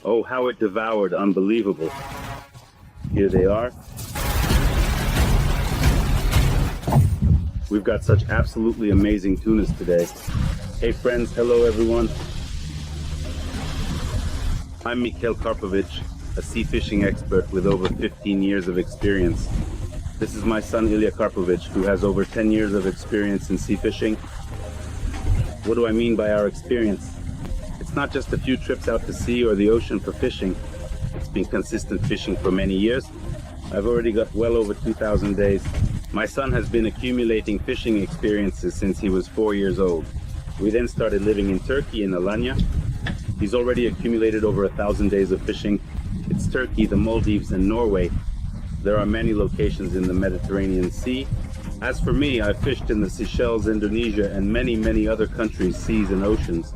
Oh, how it devoured, unbelievable. Here they are. We've got such absolutely amazing tunas today. Hey friends, hello everyone. I'm Mikhail Karpovich, a sea fishing expert with over 15 years of experience. This is my son Ilya Karpovich, who has over 10 years of experience in sea fishing. What do I mean by our experience? It's not just a few trips out to sea or the ocean for fishing. It's been consistent fishing for many years. I've already got well over 2,000 days. My son has been accumulating fishing experiences since he was 4 years old. We then started living in Turkey, in Alanya. He's already accumulated over 1,000 days of fishing. It's Turkey, the Maldives, and Norway. There are many locations in the Mediterranean Sea. As for me, I've fished in the Seychelles, Indonesia, and many other countries, seas, and oceans.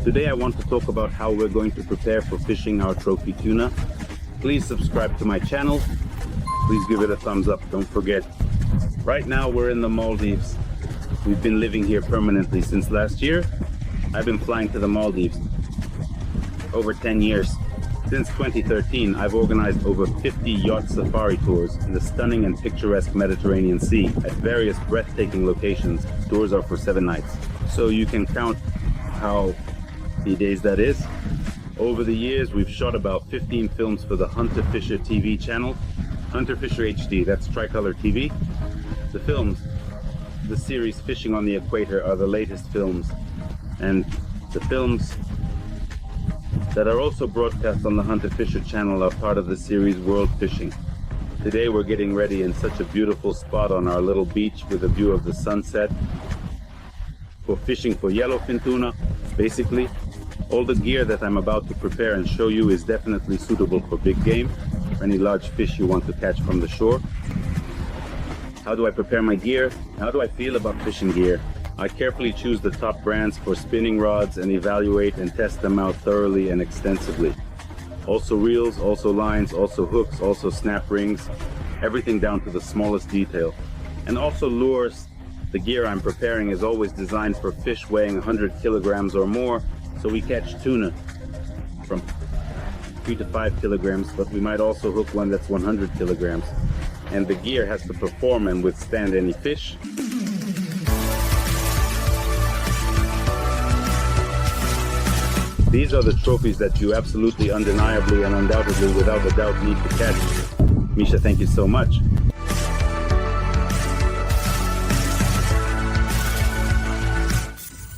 Today I want to talk about how we're going to prepare for fishing our trophy tuna. Please subscribe to my channel. Please give it a thumbs up, don't forget. Right now we're in the Maldives. We've been living here permanently since last year. I've been flying to the Maldives over 10 years. Since 2013, I've organized over 50 yacht safari tours in the stunning and picturesque Mediterranean Sea at various breathtaking locations. Tours are for 7 nights. So you can count how many days that is. Over the years, we've shot about 15 films for the Hunter Fisher TV channel. Hunter Fisher HD, that's Tricolor TV. The films, the series Fishing on the Equator, are the latest films. And the films that are also broadcast on the Hunter Fisher channel are part of the series World Fishing. Today we're getting ready in such a beautiful spot on our little beach with a view of the sunset for fishing for yellowfin tuna. Basically, all the gear that I'm about to prepare and show you is definitely suitable for big game, for any large fish you want to catch from the shore. How do I prepare my gear? How do I feel about fishing gear? I carefully choose the top brands for spinning rods and evaluate and test them out thoroughly and extensively. Also reels, also lines, also hooks, also snap rings, everything down to the smallest detail. And also lures. The gear I'm preparing is always designed for fish weighing 100 kilograms or more, so we catch tuna from 3 to 5 kilograms, but we might also hook one that's 100 kilograms. And the gear has to perform and withstand any fish. These are the trophies that you absolutely, undeniably, and undoubtedly, without a doubt, need to catch. Misha, thank you so much.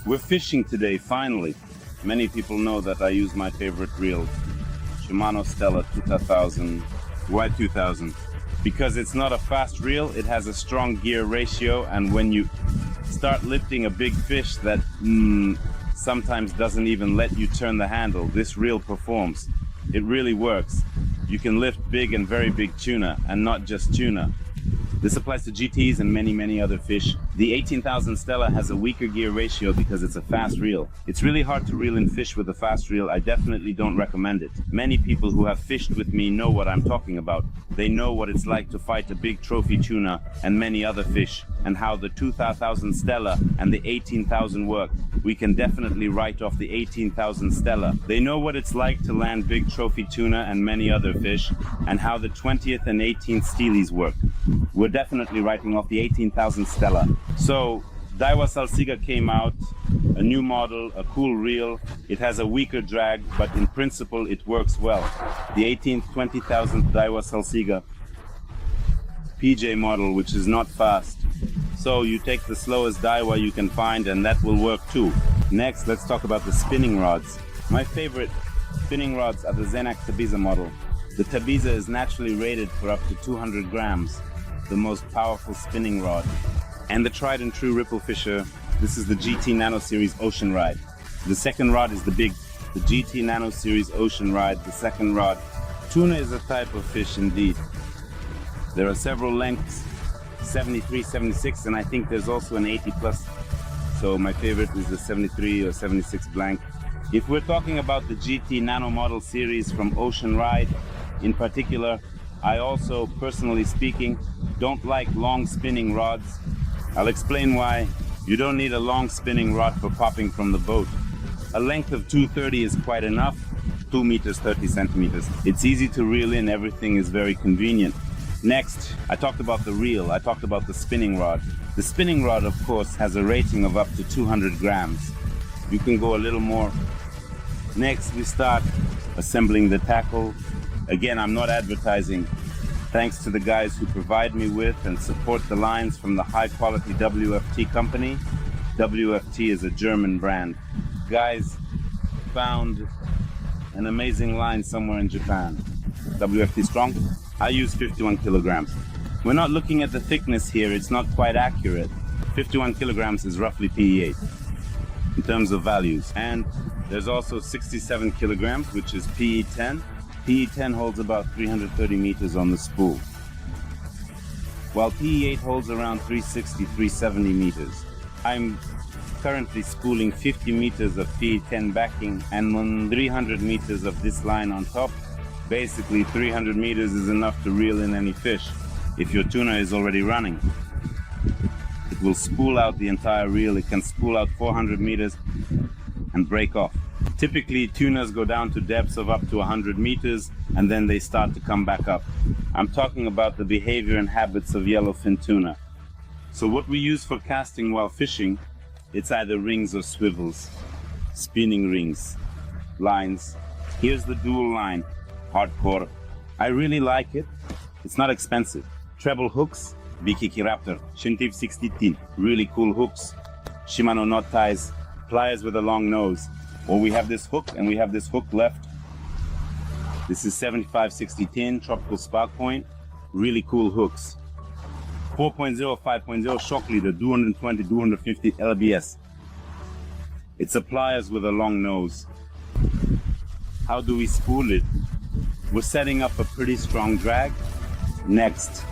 We're fishing today, finally. Many people know that I use my favorite reel, Shimano Stella 2000, Y2000. Because it's not a fast reel, it has a strong gear ratio, and when you start lifting a big fish that sometimes doesn't even let you turn the handle, this reel performs. It really works. You can lift big and very big tuna, and not just tuna. This applies to GTs and many other fish. The 18,000 Stella has a weaker gear ratio because it's a fast reel. It's really hard to reel in fish with a fast reel. I definitely don't recommend it. Many people who have fished with me know what I'm talking about. They know what it's like to fight a big trophy tuna and many other fish, and how the 2,000 Stella and the 18,000 work. We can definitely write off the 18,000 Stella. They know what it's like to land big trophy tuna and many other fish, and how the 20th and 18th Steelies work. We're definitely writing off the 18,000 Stella. So Daiwa Salsiga came out, a new model, a cool reel. It has a weaker drag, but in principle it works well. The 18th, 20,000th Daiwa Salsiga PJ model, which is not fast. So you take the slowest Daiwa you can find, and that will work too. Next, let's talk about the spinning rods. My favorite spinning rods are the Zenak Tabiza model. The Tabiza is naturally rated for up to 200 grams, the most powerful spinning rod. And the tried and true ripple fisher, this is the GT Nano Series Ocean Ride. The second rod is the GT Nano Series Ocean Ride, the second rod. Tuna is a type of fish indeed. There are several lengths, 73, 76, and I think there's also an 80 plus. So my favorite is the 73 or 76 blank. If we're talking about the GT Nano model series from Ocean Ride in particular, I also, personally speaking, don't like long spinning rods. I'll explain why. You don't need a long spinning rod for popping from the boat. A length of 230 is quite enough, 2 meters, 30 centimeters. It's easy to reel in, everything is very convenient. Next, I talked about the reel, I talked about the spinning rod. The spinning rod, of course, has a rating of up to 200 grams. You can go a little more. Next, we start assembling the tackle. Again, I'm not advertising. Thanks to the guys who provide me with and support the lines from the high-quality WFT company. WFT is a German brand. Guys found an amazing line somewhere in Japan. WFT strong. I use 51 kilograms. We're not looking at the thickness here, it's not quite accurate. 51 kilograms is roughly PE8 in terms of values. And there's also 67 kilograms, which is PE10. PE10 holds about 330 meters on the spool, while PE8 holds around 360, 370 meters. I'm currently spooling 50 meters of PE10 backing and 300 meters of this line on top. Basically 300 meters is enough to reel in any fish if your tuna is already running. It will spool out the entire reel. It can spool out 400 meters and break off. Typically tunas go down to depths of up to 100 meters and then they start to come back up. I'm talking about the behavior and habits of yellowfin tuna. So what we use for casting while fishing, it's either rings or swivels, spinning rings, lines. Here's the dual line, hardcore. I really like it. It's not expensive. Treble hooks, BKK Raptor, Shintiv 16, really cool hooks. Shimano knot ties, pliers with a long nose. Or we have this hook and we have this hook left. This is 75-60-10 tropical spark point, really cool hooks. 4.0, 5.0 shock leader, 220, 250 lbs. It's a pliers with a long nose. How do we spool it? We're setting up a pretty strong drag. Next,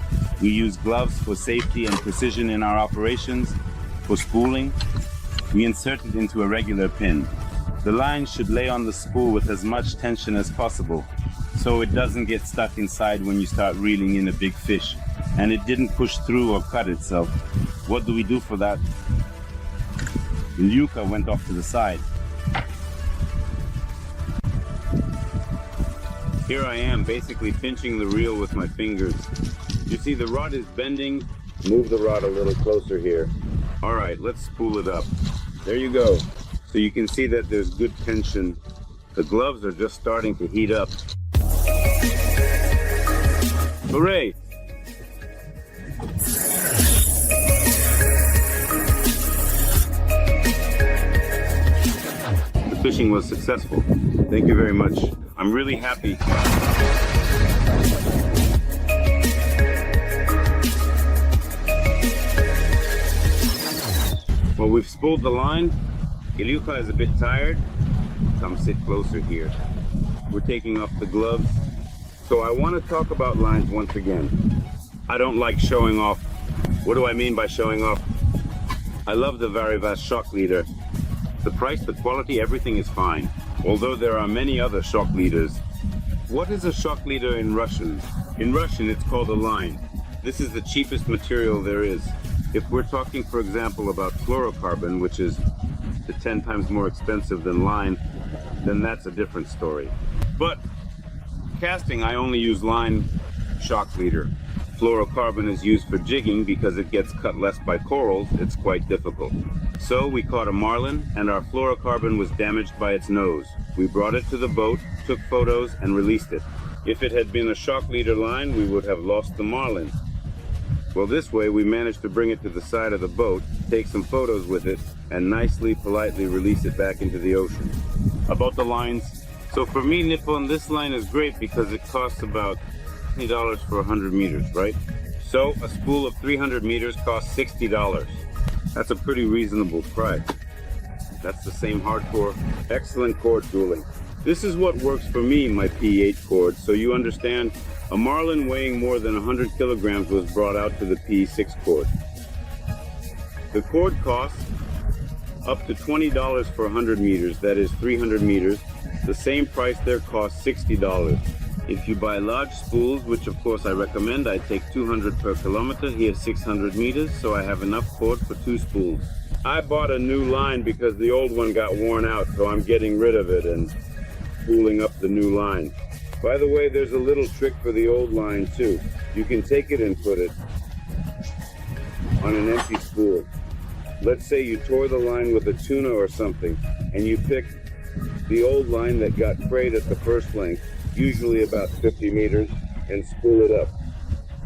we use gloves for safety and precision in our operations. For spooling, we insert it into a regular pin. The line should lay on the spool with as much tension as possible, so it doesn't get stuck inside when you start reeling in a big fish, and it didn't push through or cut itself. What do we do for that? The Luca went off to the side. Here I am, basically pinching the reel with my fingers. You see the rod is bending. Move the rod a little closer here. All right, let's spool it up. There you go. So you can see that there's good tension. The gloves are just starting to heat up. Hooray! The fishing was successful. Thank you very much. I'm really happy. Well, we've spooled the line. Ilyuka is a bit tired. Come sit closer here. We're taking off the gloves. So I want to talk about lines once again. I don't like showing off. What do I mean by showing off? I love the Varivas shock leader. The price, the quality, everything is fine. Although there are many other shock leaders. What is a shock leader in Russian? In Russian, it's called a line. This is the cheapest material there is. If we're talking, for example, about fluorocarbon, which is 10 times more expensive than line, then that's a different story. But casting, I only use line shock leader. Fluorocarbon is used for jigging because it gets cut less by corals. It's quite difficult. So we caught a marlin and our fluorocarbon was damaged by its nose. We brought it to the boat, took photos and released it. If it had been a shock leader line, we would have lost the marlin. Well, this way we managed to bring it to the side of the boat, take some photos with it, and nicely, politely release it back into the ocean. About the lines, so for me, Nippon, this line is great because it costs about $20 for 100 meters, right? So a spool of 300 meters costs $60. That's a pretty reasonable price. That's the same hardcore, excellent cord tooling. This is what works for me, my PE8 cord, so you understand. A marlin weighing more than 100 kilograms was brought out to the PE6 cord. The cord costs up to $20 for 100 meters, that is 300 meters. The same price there costs $60. If you buy large spools, which of course I recommend, I take 200 per kilometer, here 600 meters, so I have enough cord for 2 spools. I bought a new line because the old one got worn out, so I'm getting rid of it and spooling up the new line. By the way, there's a little trick for the old line too. You can take it and put it on an empty spool. Let's say you tore the line with a tuna or something, and you pick the old line that got frayed at the first length, usually about 50 meters, and spool it up.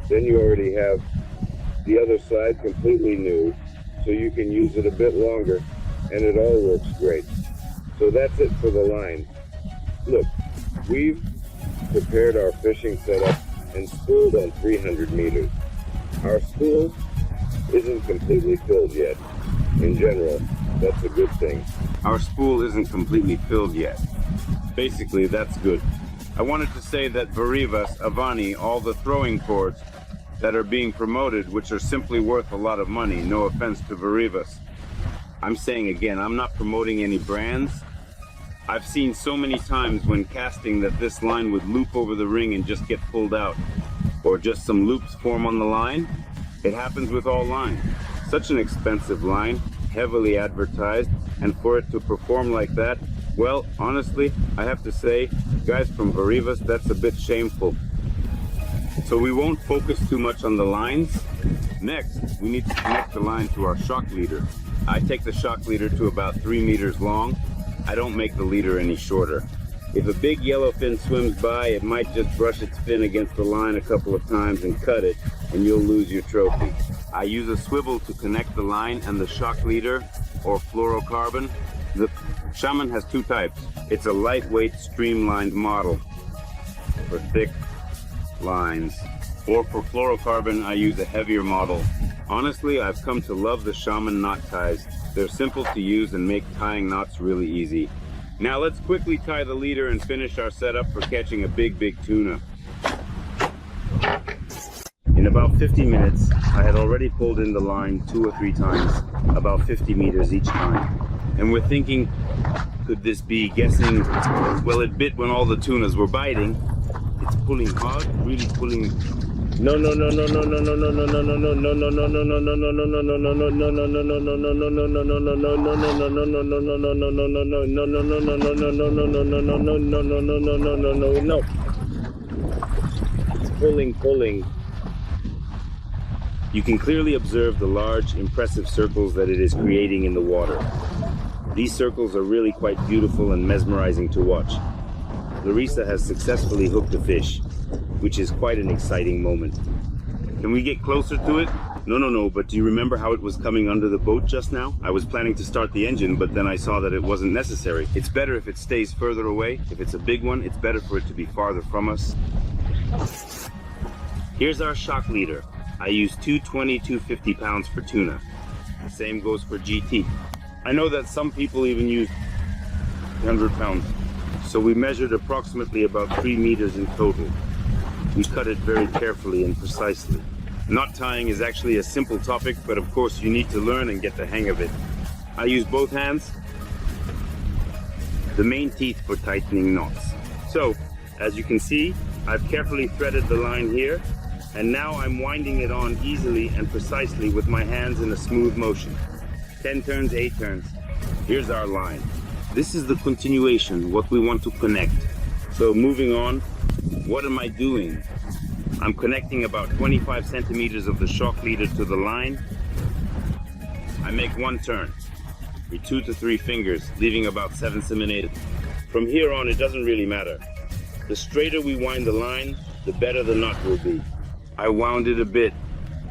Then you already have the other side completely new, so you can use it a bit longer, and it all works great. So that's it for the line. Look, we've prepared our fishing setup and spooled on 300 meters. Our spool isn't completely filled yet. In general, that's a good thing. Our spool isn't completely filled yet. Basically, that's good. I wanted to say that Varivas, Avani, all the throwing cords that are being promoted, which are simply worth a lot of money, no offense to Varivas. I'm saying again, I'm not promoting any brands. I've seen so many times when casting that this line would loop over the ring and just get pulled out, or just some loops form on the line. It happens with all lines. Such an expensive line, heavily advertised, and for it to perform like that, well, honestly, I have to say, guys from Varivas, that's a bit shameful. So we won't focus too much on the lines. Next, we need to connect the line to our shock leader. I take the shock leader to about 3 meters long. I don't make the leader any shorter. If a big yellowfin swims by, it might just brush its fin against the line a couple of times and cut it, and you'll lose your trophy. I use a swivel to connect the line and the shock leader, or fluorocarbon. The Shaman has 2 types. It's a lightweight, streamlined model for thick lines. Or for fluorocarbon, I use a heavier model. Honestly, I've come to love the Shaman knot ties. They're simple to use and make tying knots really easy. Now let's quickly tie the leader and finish our setup for catching a big tuna. In about 50 minutes, I had already pulled in the line 2 or 3 times, about 50 meters each time. And we're thinking, could this be guessing? Well, it bit when all the tunas were biting. It's pulling hard, really pulling. No. It's pulling. You can clearly observe the large, impressive circles that it is creating in the water. These circles are really quite beautiful and mesmerizing to watch. Larissa has successfully hooked a fish, which is quite an exciting moment. Can we get closer to it? No, but do you remember how it was coming under the boat just now? I was planning to start the engine, but then I saw that it wasn't necessary. It's better if it stays further away. If it's a big one, it's better for it to be farther from us. Here's our shock leader. I use 250 pounds for tuna. The same goes for GT. I know that some people even use 100 pounds. So we measured approximately about 3 meters in total. We cut it very carefully and precisely. Knot tying is actually a simple topic, but of course you need to learn and get the hang of it. I use both hands, the main teeth for tightening knots. So, as you can see, I've carefully threaded the line here, and now I'm winding it on easily and precisely with my hands in a smooth motion. 10 turns, 8 turns. Here's our line. This is the continuation, what we want to connect. So moving on, what am I doing? I'm connecting about 25 centimeters of the shock leader to the line. I make 1 turn with 2 to 3 fingers, leaving about 7 centimeters. From here on, it doesn't really matter. The straighter we wind the line, the better the knot will be. I wound it a bit.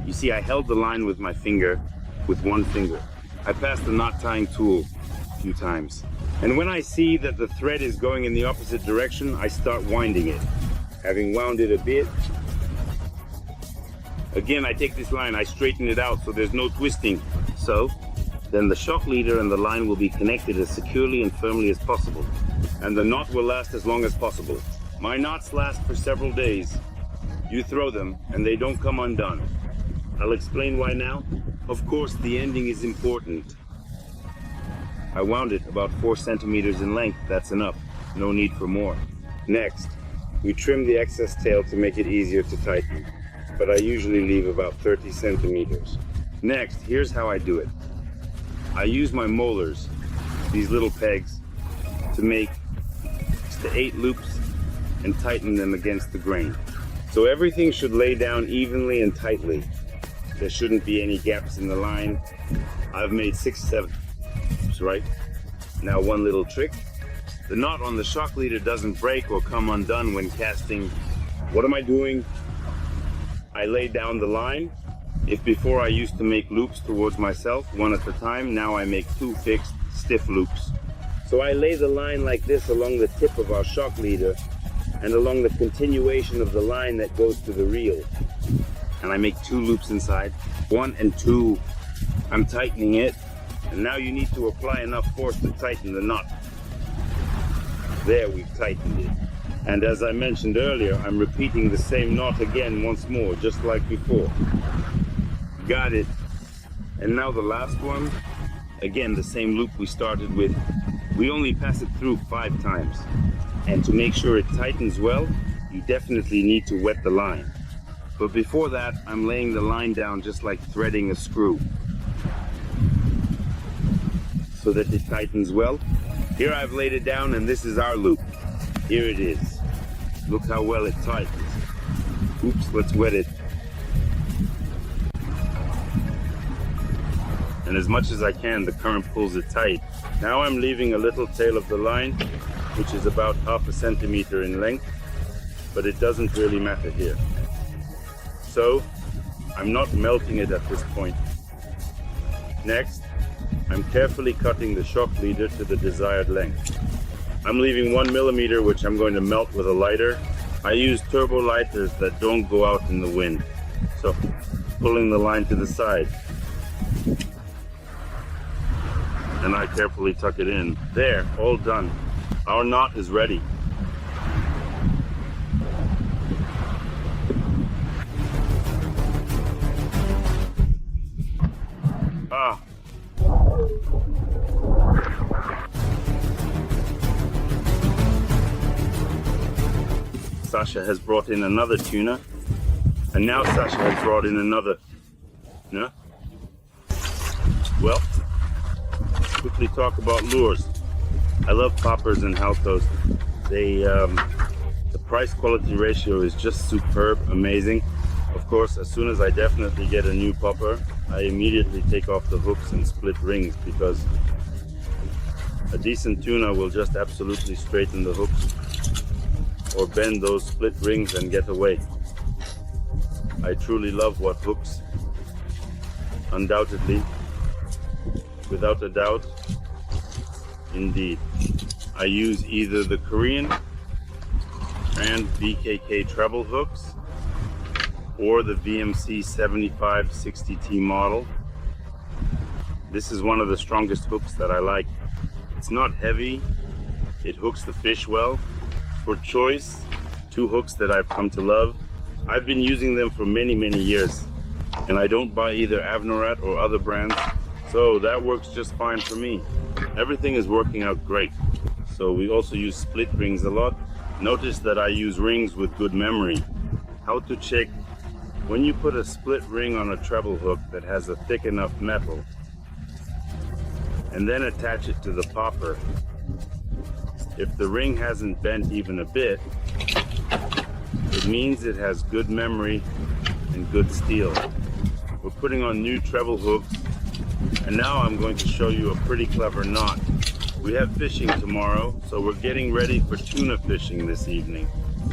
You see, I held the line with my finger, with 1 finger. I passed the knot tying tool a few times. And when I see that the thread is going in the opposite direction, I start winding it. Having wound it a bit, again, I take this line, I straighten it out so there's no twisting. So, then the shock leader and the line will be connected as securely and firmly as possible. And the knot will last as long as possible. My knots last for several days. You throw them, and they don't come undone. I'll explain why now. Of course, the ending is important. I wound it about 4 centimeters in length. That's enough. No need for more. Next, We trim the excess tail to make it easier to tighten, but I usually leave about 30 centimeters. Next, here's how I do it. I use my molars, these little pegs, to make 6 to 8 loops and tighten them against the grain. So everything should lay down evenly and tightly. There shouldn't be any gaps in the line. I've made 6, 7 loops, right? Now one little trick. The knot on the shock leader doesn't break or come undone when casting. What am I doing? I lay down the line. If before I used to make loops towards myself, one at a time, now I make 2 fixed, stiff loops. So I lay the line like this along the tip of our shock leader and along the continuation of the line that goes to the reel. And I make 2 loops inside, 1 and 2. I'm tightening it, and now you need to apply enough force to tighten the knot. There, we've tightened it. And as I mentioned earlier, I'm repeating the same knot again once more, just like before. Got it. And now the last one, again the same loop we started with. We only pass it through 5 times. And to make sure it tightens well, you definitely need to wet the line. But before that, I'm laying the line down just like threading a screw, so that it tightens well. Here I've laid it down, and this is our loop. Here it is. Look how well it tightens. Oops, let's wet it. And as much as I can, the current pulls it tight. Now I'm leaving a little tail of the line, which is about 0.5 centimeter in length, but it doesn't really matter here. So, I'm not melting it at this point. Next, I'm carefully cutting the shock leader to the desired length. I'm leaving 1 millimeter, which I'm going to melt with a lighter. I use turbo lighters that don't go out in the wind. So, pulling the line to the side. And I carefully tuck it in. There, all done. Our knot is ready. Sasha has brought in another tuna, and now Sasha has brought in another. No? Well, quickly talk about lures. I love poppers and Halcos. The price quality ratio is just superb, amazing. Of course, as soon as I definitely get a new popper, I immediately take off the hooks and split rings, because a decent tuna will just absolutely straighten the hooks or bend those split rings and get away. I truly love what hooks. Undoubtedly, without a doubt, indeed. I use either the Korean and BKK treble hooks or the VMC 7560T model. This is one of the strongest hooks that I like. It's not heavy, it hooks the fish well. For choice, 2 hooks that I've come to love. I've been using them for many years, and I don't buy either Avnorat or other brands, so that works just fine for me. Everything is working out great. So we also use split rings a lot. Notice that I use rings with good memory. How to check: when you put a split ring on a treble hook that has a thick enough metal, and then attach it to the popper, if the ring hasn't bent even a bit, it means it has good memory and good steel. We're putting on new treble hooks, and now I'm going to show you a pretty clever knot. We have fishing tomorrow, so we're getting ready for tuna fishing this evening.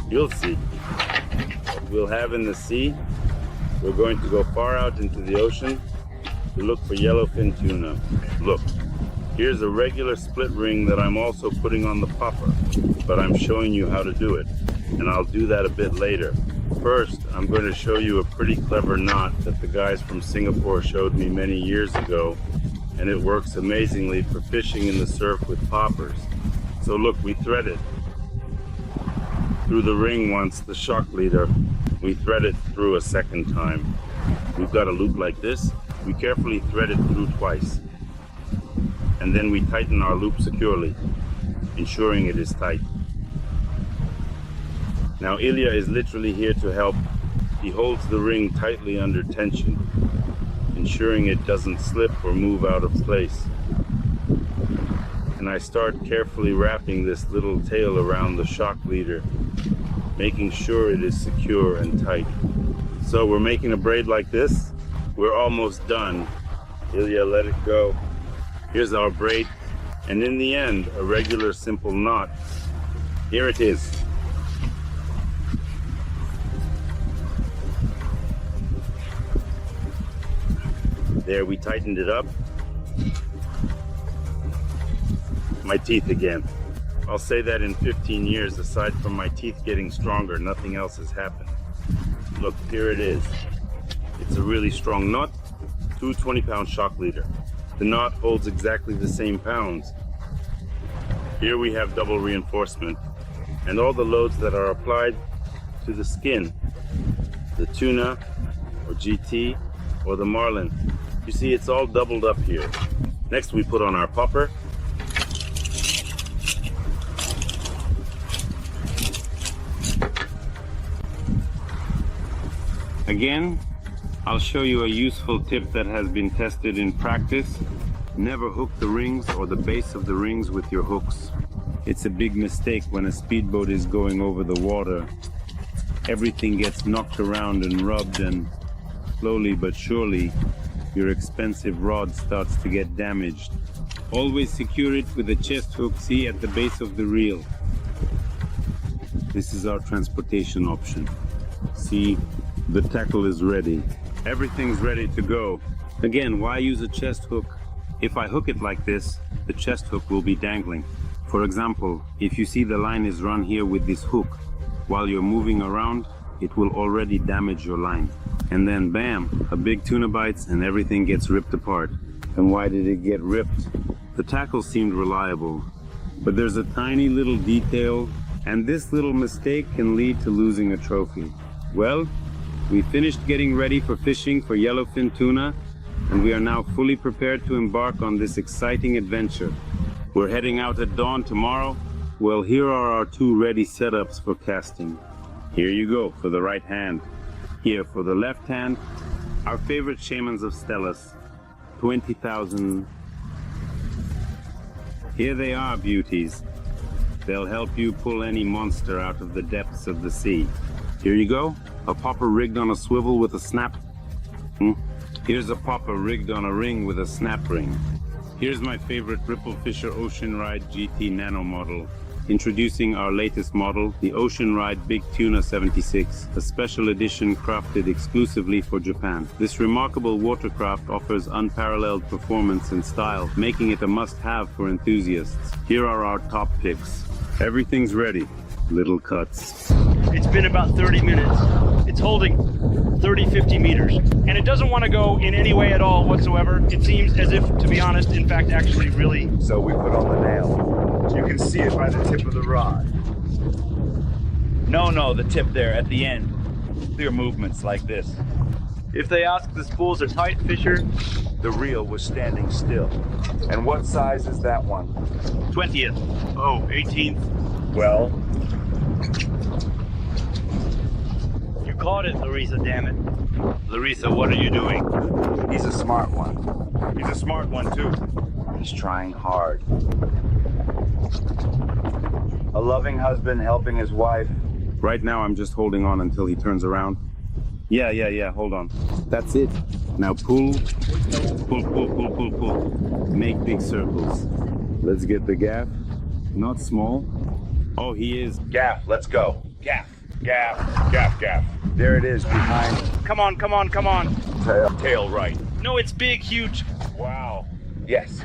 You'll see what we'll have in the sea. We're going to go far out into the ocean to look for yellowfin tuna. Look. Here's a regular split ring that I'm also putting on the popper, but I'm showing you how to do it, and I'll do that a bit later. First, I'm going to show you a pretty clever knot that the guys from Singapore showed me many years ago, and it works amazingly for fishing in the surf with poppers. So look, we thread it through the ring once, the shock leader. We thread it through a second time. We've got a loop like this. We carefully thread it through twice, and then we tighten our loop securely, ensuring it is tight. Now Ilya is literally here to help. He holds the ring tightly under tension, ensuring it doesn't slip or move out of place. And I start carefully wrapping this little tail around the shock leader, making sure it is secure and tight. So we're making a braid like this. We're almost done. Ilya, let it go. Here's our braid. And in the end, a regular simple knot. Here it is. There, we tightened it up. My teeth again. I'll say that in 15 years, aside from my teeth getting stronger, nothing else has happened. Look, here it is. It's a really strong knot, 2 20-pound shock leader. The knot holds exactly the same pounds. Here we have double reinforcement, and all the loads that are applied to the skin, the Tuna or GT or the Marlin. You see, it's all doubled up here. Next we put on our popper. Again, I'll show you a useful tip that has been tested in practice. Never hook the rings or the base of the rings with your hooks. It's a big mistake when a speedboat is going over the water. Everything gets knocked around and rubbed, and slowly but surely your expensive rod starts to get damaged. Always secure it with a chest hook, see, at the base of the reel. This is our transportation option. See, the tackle is ready. Everything's ready to go. Again, why use a chest hook? If I hook it like this, the chest hook will be dangling. For example, if you see the line is run here with this hook, while you're moving around, it will already damage your line. And then bam, a big tuna bites and everything gets ripped apart. And why did it get ripped? The tackle seemed reliable, but there's a tiny little detail, and this little mistake can lead to losing a trophy. Well, we finished getting ready for fishing for yellowfin tuna, and we are now fully prepared to embark on this exciting adventure. We're heading out at dawn tomorrow. Well, here are our 2 ready setups for casting. Here you go for the right hand. Here for the left hand, our favorite Shimano Stella 20,000. Here they are, beauties. They'll help you pull any monster out of the depths of the sea. Here you go, a popper rigged on a swivel with a snap. Here's a popper rigged on a ring with a snap ring. Here's my favorite Ripple Fisher Ocean Ride GT Nano model. Introducing our latest model, the Ocean Ride Big Tuna 76, a special edition crafted exclusively for Japan. This remarkable watercraft offers unparalleled performance and style, making it a must-have for enthusiasts. Here are our top picks. Everything's ready. Little cuts. It's been about 30 minutes. It's holding 30-50 meters, and it doesn't want to go in any way at all whatsoever. It seems as if, to be honest, in fact, actually really. So we put on the nail. You can see it by the tip of the rod. No, the tip there at the end. Clear movements like this. If they ask, the spools are tight, Fisher. The reel was standing still. And what size is that one? 20th. Oh, 18th. Well, You caught it, Larissa, damn it. Larissa, what are you doing? he's a smart one. He's a smart one, too. He's trying hard. A loving husband helping his wife. Right now I'm just holding on until he turns around. Yeah, hold on. That's it. Now pull. Pull. Make big circles. Let's get the gaff. Not small. Oh, he is. Gaff, let's go. Gaff. There it is behind. Come on. Tail right. No, it's big, huge. Wow. Yes.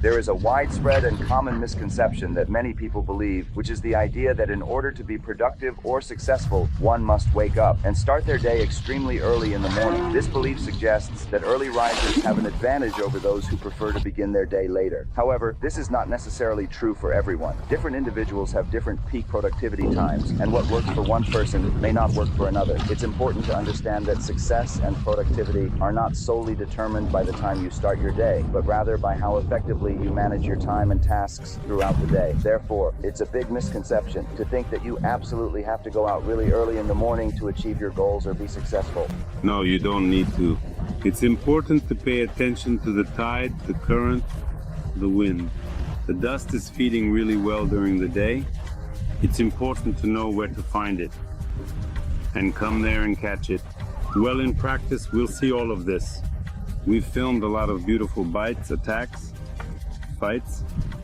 There is a widespread and common misconception that many people believe, which is the idea that in order to be productive or successful, one must wake up and start their day extremely early in the morning. This belief suggests that early risers have an advantage over those who prefer to begin their day later. However, this is not necessarily true for everyone. Different individuals have different peak productivity times, and what works for one person may not work for another. It's important to understand that success and productivity are not solely determined by the time you start your day, but rather by how effectively carefully you manage your time and tasks throughout the day. Therefore, it's a big misconception to think that you absolutely have to go out really early in the morning to achieve your goals or be successful. No, you don't need to. It's important to pay attention to the tide, the current, the wind. The dust is feeding really well during the day. It's important to know where to find it and come there and catch it. Well, in practice, we'll see all of this. We've filmed a lot of beautiful bites, attacks, fights.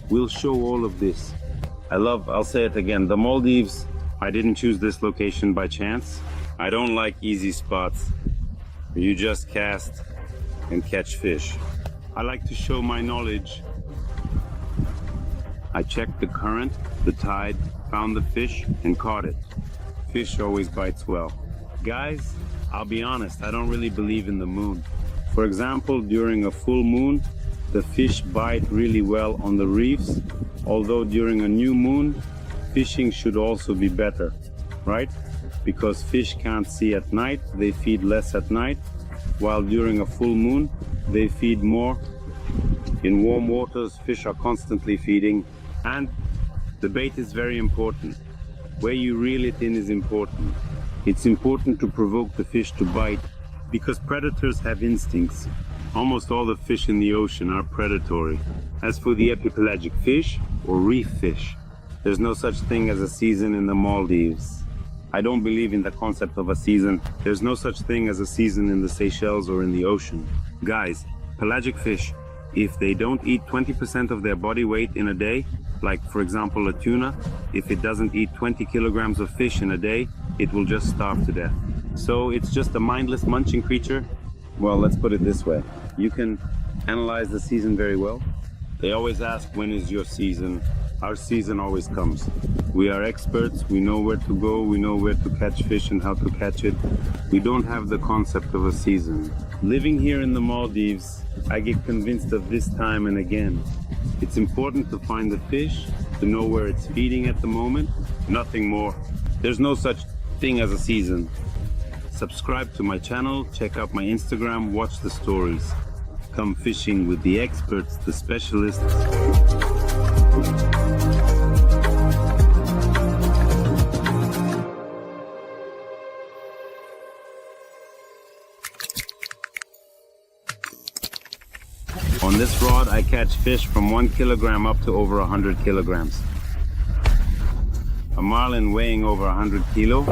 We'll show all of this. I'll say it again, the Maldives, I didn't choose this location by chance. I don't like easy spots. You just cast and catch fish. I like to show my knowledge. I checked the current, the tide, found the fish and caught it. Fish always bites well. Guys, I'll be honest, I don't really believe in the moon. For example, during a full moon, the fish bite really well on the reefs, although during a new moon, fishing should also be better, right? Because fish can't see at night, they feed less at night, while during a full moon, they feed more. In warm waters, fish are constantly feeding, and the bait is very important. Where you reel it in is important. It's important to provoke the fish to bite because predators have instincts. Almost all the fish in the ocean are predatory. As for the epipelagic fish or reef fish, there's no such thing as a season in the Maldives. I don't believe in the concept of a season. There's no such thing as a season in the Seychelles or in the ocean. Guys, pelagic fish, if they don't eat 20% of their body weight in a day, like for example a tuna, if it doesn't eat 20 kilograms of fish in a day, it will just starve to death. So it's just a mindless munching creature. Well, let's put it this way. You can analyze the season very well. They always ask, when is your season? Our season always comes. We are experts, we know where to go, we know where to catch fish and how to catch it. We don't have the concept of a season. Living here in the Maldives, I get convinced of this time and again. It's important to find the fish, to know where it's feeding at the moment, nothing more. There's no such thing as a season. Subscribe to my channel, check out my Instagram, watch the stories. Come fishing with the experts, the specialists. On this rod, I catch fish from 1 kilogram up to over 100 kilograms. A marlin weighing over 100 kilo.